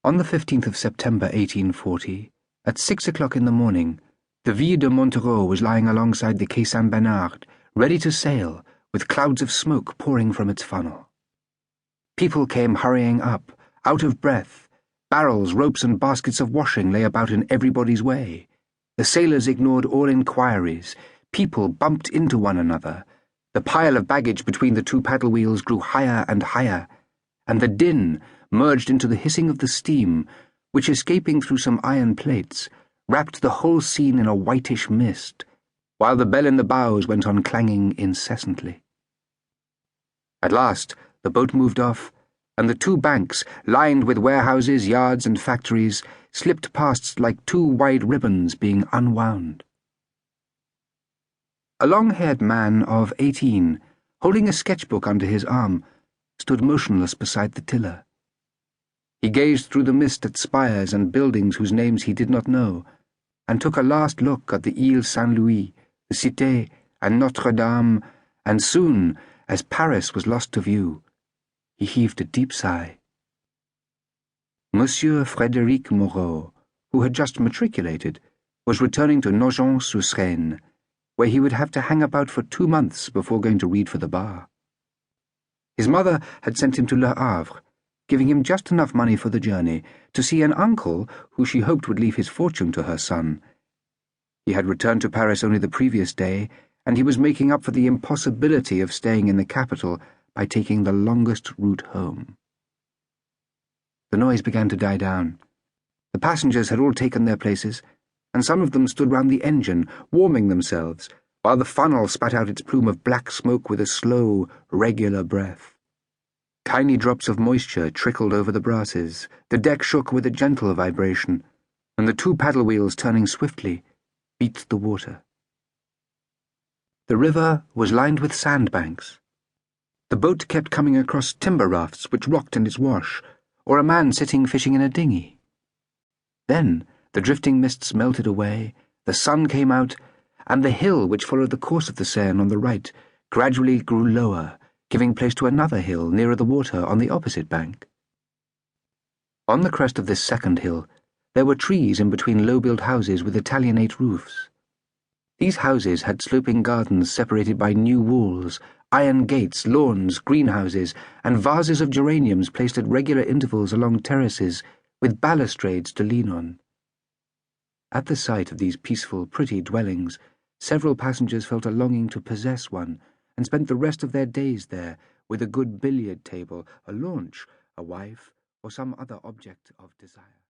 On the 15th of September 1840, at 6 o'clock in the morning, the Ville de Montereau was lying alongside the Quai Saint-Bernard, ready to sail, with clouds of smoke pouring from its funnel. People came hurrying up, out of breath. Barrels, ropes, and baskets of washing lay about in everybody's way. The sailors ignored all inquiries. People bumped into one another. The pile of baggage between the two paddle wheels grew higher and higher, and the din merged into the hissing of the steam, which, escaping through some iron plates, wrapped the whole scene in a whitish mist, while the bell in the bows went on clanging incessantly. At last the boat moved off, and the two banks, lined with warehouses, yards, and factories, slipped past like two wide ribbons being unwound. A long-haired man of 18, holding a sketchbook under his arm, stood motionless beside the tiller. He gazed through the mist at spires and buildings whose names he did not know, and took a last look at the Ile Saint-Louis, the Cité, and Notre-Dame, and soon, as Paris was lost to view, he heaved a deep sigh. Monsieur Frederic Moreau, who had just matriculated, was returning to Nogent-sur-Seine, where he would have to hang about for 2 months before going to read for the bar. His mother had sent him to Le Havre, giving him just enough money for the journey to see an uncle who she hoped would leave his fortune to her son. He had returned to Paris only the previous day, and he was making up for the impossibility of staying in the capital by taking the longest route home. The noise began to die down. The passengers had all taken their places, and some of them stood round the engine, warming themselves, while the funnel spat out its plume of black smoke with a slow, regular breath. Tiny drops of moisture trickled over the brasses, the deck shook with a gentle vibration, and the two paddle wheels, turning swiftly, beat the water. The river was lined with sandbanks. The boat kept coming across timber rafts which rocked in its wash, or a man sitting fishing in a dinghy. Then the drifting mists melted away, the sun came out, and the hill which followed the course of the Seine on the right gradually grew lower, giving place to another hill nearer the water on the opposite bank. On the crest of this second hill, there were trees in between low-built houses with Italianate roofs. These houses had sloping gardens separated by new walls, iron gates, lawns, greenhouses, and vases of geraniums placed at regular intervals along terraces with balustrades to lean on. At the sight of these peaceful, pretty dwellings, several passengers felt a longing to possess one, and spent the rest of their days there, with a good billiard table, a launch, a wife, or some other object of desire.